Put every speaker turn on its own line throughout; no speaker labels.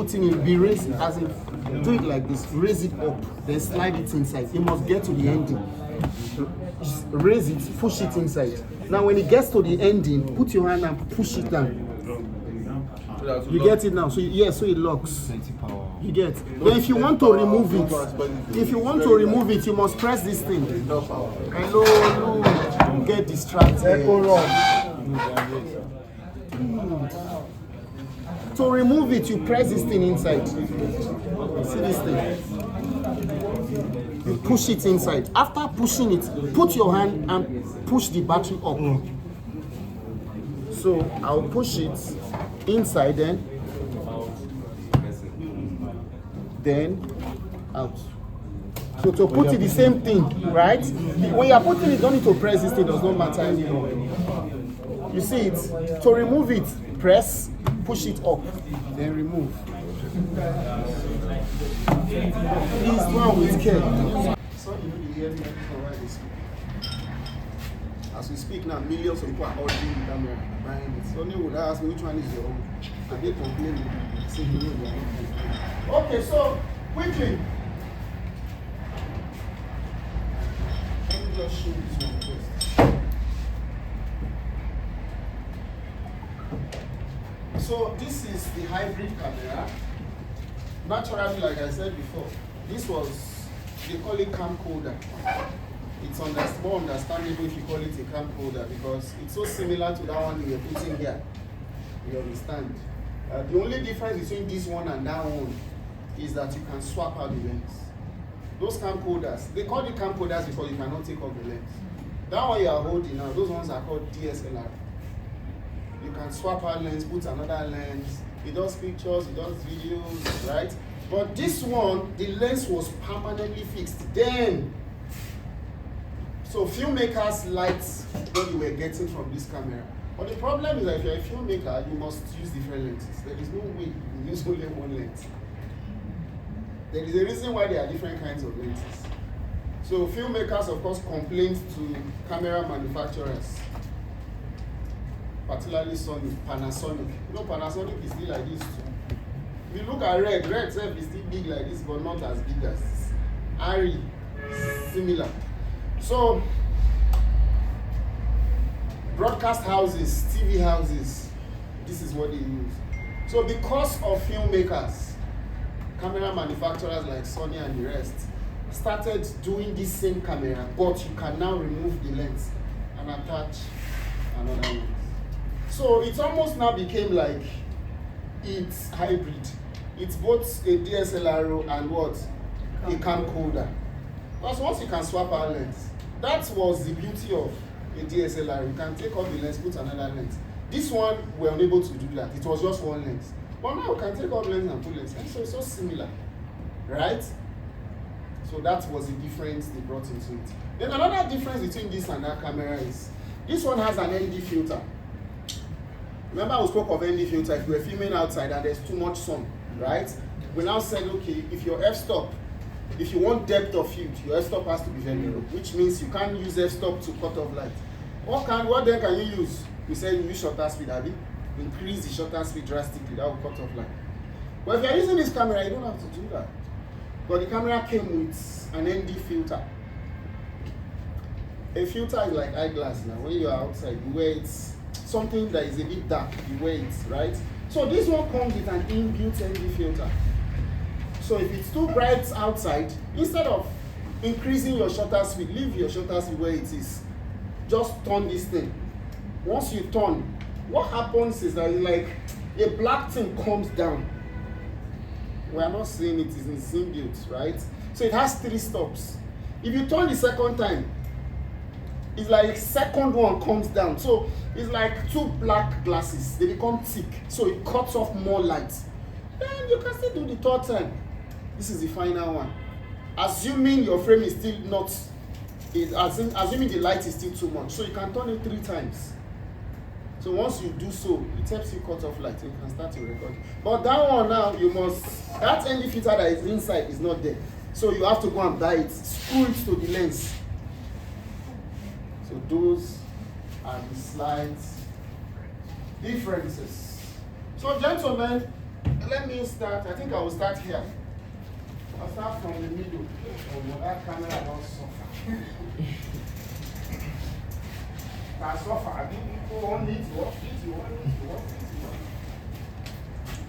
Putting it, be raised as in do it like this, raise it up, then slide it inside. It must get to the ending. Just raise it, push it inside. Now when it gets to the ending, put your hand and push it down. You get it now? So yeah, so it locks. You get. Then if you want to remove it, you must press this thing. Hello, don't get distracted. To remove it, you press this thing inside. See this thing? You push it inside. After pushing it, put your hand and push the battery up. So I'll push it inside, then out. So to put it the same thing, right? When you are putting it, don't need to press this thing, does not matter anymore. You see it? To remove it, press, push it up, then remove. Please do it with care. So you know the hearing as we speak now, millions of people are ordering the camera, buying it. So they would ask me which one is your own. And they complain. Say you know their own. Okay, so quickly. Let me just show this one first. So this is the hybrid camera. Naturally, like I said before, this was, they call it camcorder. It's more understandable if you call it a camcorder because it's so similar to that one you're putting here. You understand? The only difference between this one and that one is that you can swap out the lens. Those camcorders, they call it camcorders because you cannot take off the lens. That one you are holding now, those ones are called DSLR. You can swap out lens, put another lens. It does pictures, it does videos, right? But this one, the lens was permanently fixed. Then, so filmmakers liked what you were getting from this camera. But the problem is that if you're a filmmaker, you must use different lenses. There is no way you can use only one lens. There is a reason why there are different kinds of lenses. So filmmakers, of course, complained to camera manufacturers, particularly Sony, Panasonic. You know, Panasonic is still like this too. If you look at Red itself is still big like this, but not as big as Ari, similar. So, broadcast houses, TV houses, this is what they use. So because of filmmakers, camera manufacturers like Sony and the rest started doing this same camera, but you can now remove the lens and attach another lens. So it almost now became like it's hybrid. It's both a DSLR and what? A camcorder. Because once you can swap out lens, that was the beauty of a DSLR. You can take off the lens, put another lens. This one, we're unable to do that. It was just one lens. But now we can take off lens and put lens. And so it's so similar, right? So that was the difference they brought into it. Then another difference between this and that camera is, this one has an ND filter. Remember we spoke of ND filter if you were filming outside and there's too much sun, right? We now said, okay, if your f-stop, if you want depth of field, your f-stop has to be very low, which means you can't use f-stop to cut off light. What then can you use? We said you use shutter speed, Abby. Increase the shutter speed drastically, that will cut off light. But if you're using this camera, you don't have to do that. But the camera came with an ND filter. A filter is like eyeglass now. When you are outside, you wear it. Something that is a bit dark, you wear it, right? So this one comes with an inbuilt ND filter. So if it's too bright outside, instead of increasing your shutter speed, leave your shutter speed where it is. Just turn this thing. Once you turn, what happens is that like a black thing comes down. We are not saying it is in inbuilt, right? So it has 3 stops. If you turn the second time, it's like second one comes down. So it's like 2 black glasses. They become thick. So it cuts off more light. Then you can still do the third time. This is the final one. Assuming your frame is still not, assuming the light is still too much. So you can turn it 3 times. So once you do so, it helps you cut off light. You can start to record. But that one now, you must, that ND filter that is inside is not there. So you have to go and buy it, screw it to the lens. So those are the slight differences. So gentlemen, Let me start. I think I will start here. I'll start from the middle. Oh, that camera don't suffer. Can suffer. People won't need to work.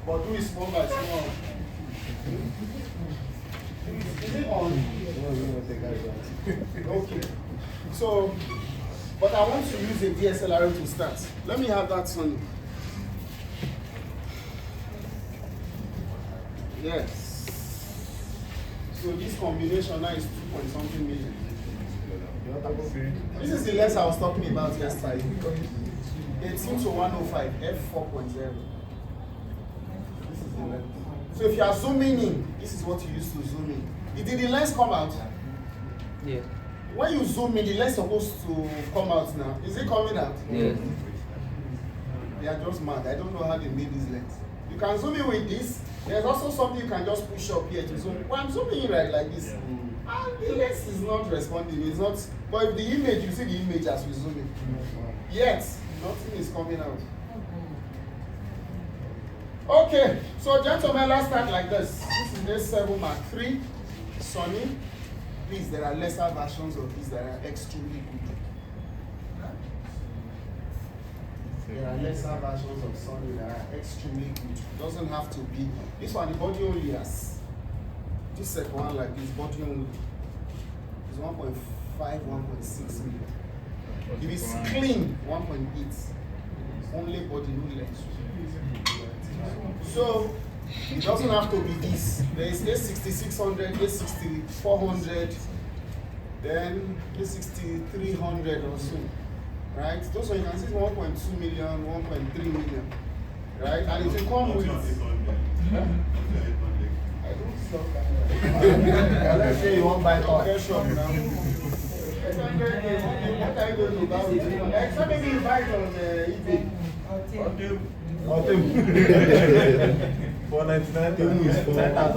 But do it small by small. Is it on? Okay. So, but I want to use a DSLR to start. Let me have that Sony. Yes. So this combination now is 2-point-something million. This is the lens I was talking about yesterday. 18 to 105, f4.0. This is the lens. So if you are zooming in, this is what you use to zoom in. Did the lens come out?
Yeah.
When you zoom in, the lens is supposed to come out now. Is it coming out?
Yeah.
They are just mad. I don't know how they made this lens. You can zoom in with this. There's also something you can just push up here to zoom. When I'm zooming in right like this, and the lens is not responding. It's not. But if the image, you see the image as we zoom in. Yet, nothing is coming out. Okay, so gentlemen, let's start like this. This is A7 Mark III, Sony. Please, there are lesser versions of this that are extremely good. There are lesser versions of Sony that are extremely good. It doesn't have to be. This one, the body only has. This second one like this, body only is 1.5, 1.6 million. If it's clean, 1.8. Only body, no lens. So it doesn't have to be this. There is A6600, A6400, then A6300 or so. Right? Those one you can see 1.2 million, 1.3 million. Right? And it will come with. I don't sell camera. Let's say you won't buy car shop now. What are you going to buy with it? Except maybe you buy it on eBay. $499 Temu is for 9,000.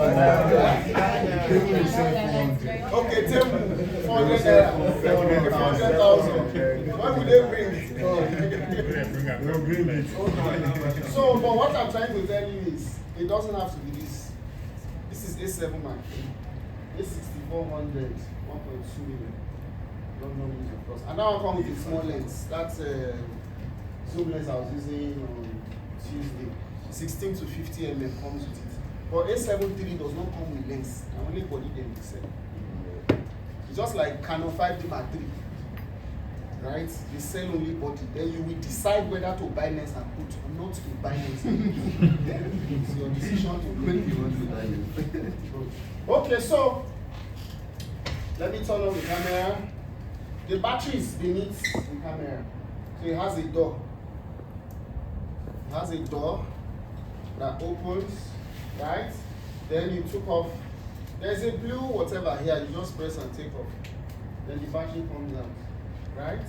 Okay, Temu 400,000. What would they bring? They'll bring it. So, but what I'm trying to tell you is, it doesn't have to be this. This is A7 Mark III, A6400, 1.2 million. Don't know this, of course. And now I come with a small lens. That's zoom lens I was using on Tuesday. 16 to 50 mm comes with it. But A7 III does not come with lens. I only body them itself. It's just like Canon 5D Mark III. Right? They sell only body. Then you will decide whether to buy lens and put or not to buy lens. It's your decision to when you want to buy lens. Okay, so let me turn on the camera. The battery is beneath the camera. So it has a door. It has a door that opens, right? Then you took off. There's a blue whatever here, you just press and take off. Then the battery comes out, right?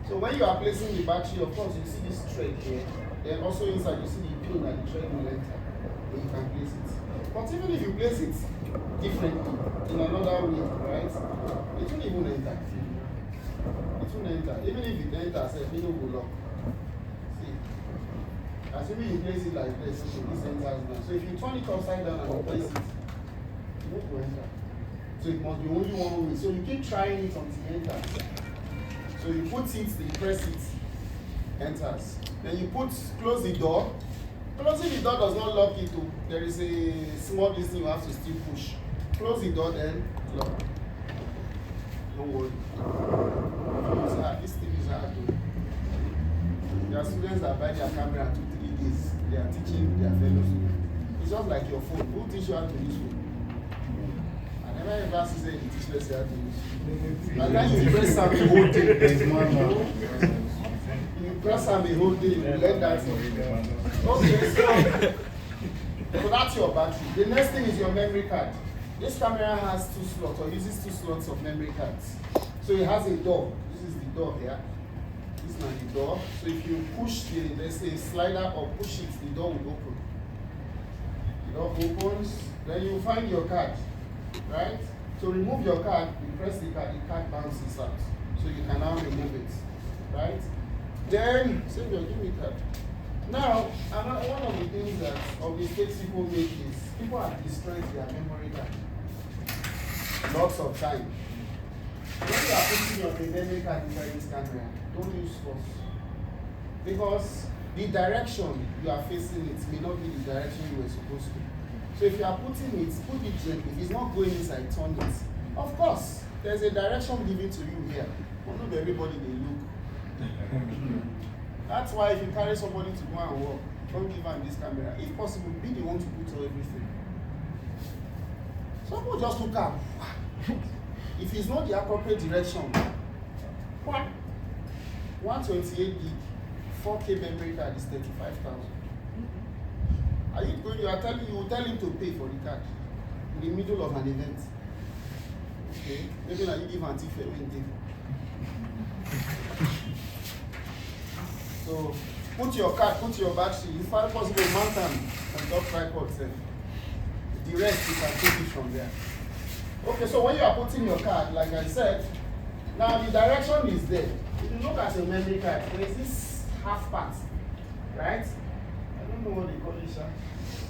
So when you are placing the battery, of course, you see this thread here. Then also inside, you see the pin that the thread will enter. Then you can place it. But even if you place it differently, in another way, right? It won't even enter. It won't enter. Even if it enters, it will lock. See? Assuming you place it like this, so this enters now. So if you turn it upside down and place it, it won't enter. So it must be only one way. So you keep trying it until it enters. So you put it, you press it, enters. Then you close the door. Closing the door does not lock it. There is a small distance you have to still push. Close the door, then lock. Don't worry. This thing is hard. There are students that buy their camera 2-3 days. They are teaching their fellows. It's just like your phone. Who teach you how to use phone? I never ever see say you teach us how to use phone. By the time you press on the whole day, there's one. You press on the whole day, you learn that thing. Okay, so that's your battery. The next thing is your memory card. This camera has 2 slots, or uses 2 slots of memory cards. So it has a door. This is the door here. This is not the door. So if you push let's say slider or push it, the door will open. The door opens, then you find your card, right? So remove your card, you press the card bounces out. So you can now remove it, right? Then, Savior, give me card. Now, one of the things that of the mistakes people make is people have destroyed their memory card. Lots of time. When you are putting your memory card inside this camera, don't use force. Because the direction you are facing it may not be the direction you were supposed to. So if you are putting it, put it gently. If it's not going inside, turn it. Of course, there's a direction given to you here. But not everybody they look. That's why if you carry somebody to go and work, don't give them this camera. If possible, be the one to put everything. Some people just look up. If it's not the appropriate direction, 128 gig, 4K memory card is 35,000. Are you going? You will tell him to pay for the card in the middle of an event. Okay, maybe now you give anti fair. So put your card, put your battery. If possible, mount them and top tripod. The rest you can take it from there. Okay, so when you are putting your card, like I said, now the direction is there. If you look at your memory card, there is this half part, right? I don't know what they call it,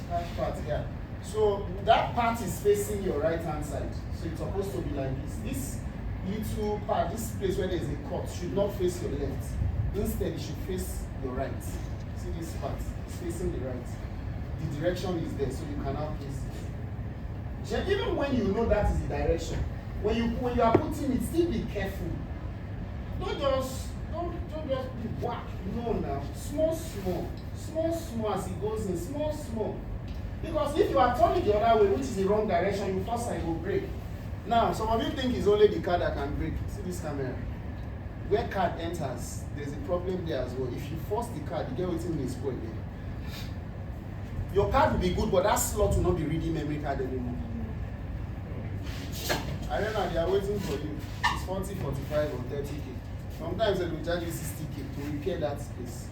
half part here. So that part is facing your right hand side. So it's supposed to be like this. This little part, this place where there is a cut, should not face your left. Instead, it should face your right. See this part? It's facing the right. The direction is there, so you can now place it. Even when you know that is the direction, when you are putting it, still be careful. Don't just be whack. No, now small as it goes in, small. Because if you are turning the other way, which is the wrong direction, your first side will break. Now, some of you think it's only the card that can break. See this camera. Where card enters, there's a problem there as well. If you force the card, you get within the spoil there. Your card will be good, but that slot will not be reading memory card anymore. I don't know, they are waiting for you. It's 40, 45 or 30K. Sometimes they will charge you 60K to repair that space.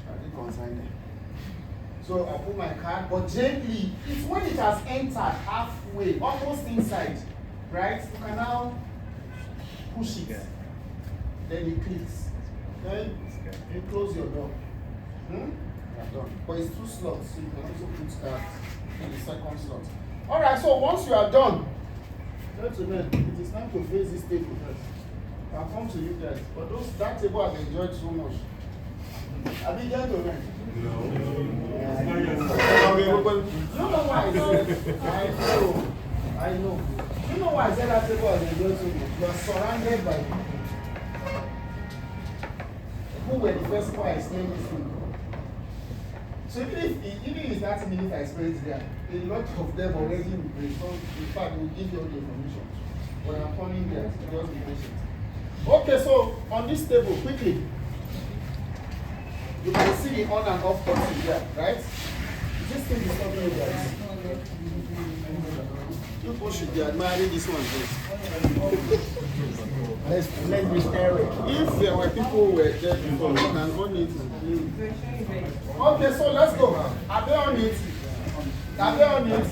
I think consign them. So I put my card, but gently, it's when it has entered halfway, almost inside, right? You can now push it. Then it clicks. Then you close your door. You're done. But it's 2 slots, so you can also put cards in the second slot. Alright, so once you are done, gentlemen, it is time to face this table first. I'll come to you guys. But that table has enjoyed so much. Are they gentlemen? No. You know why I said? I know. You know why I said that table has enjoyed so much? You are surrounded by people who were the first people I explained this thing. So even if it's 30 minutes I spent there, a lot of them already will respond. In fact, will give you all the information. But I'm coming there, just be patient. Okay, so on this table, quickly, you can see the on and off button here, right? This thing is stopping you guys. You people should be admiring this one first. Let's be staring. If there were people who were there before, we can on it. Okay, so let's go. Are they on it? Are they on it?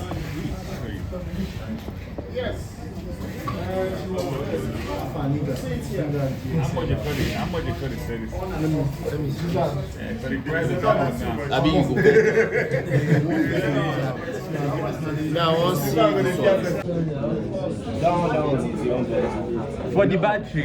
Yes.
How much you call it service? For the price of that
I mean, you go. Now,
For the battery.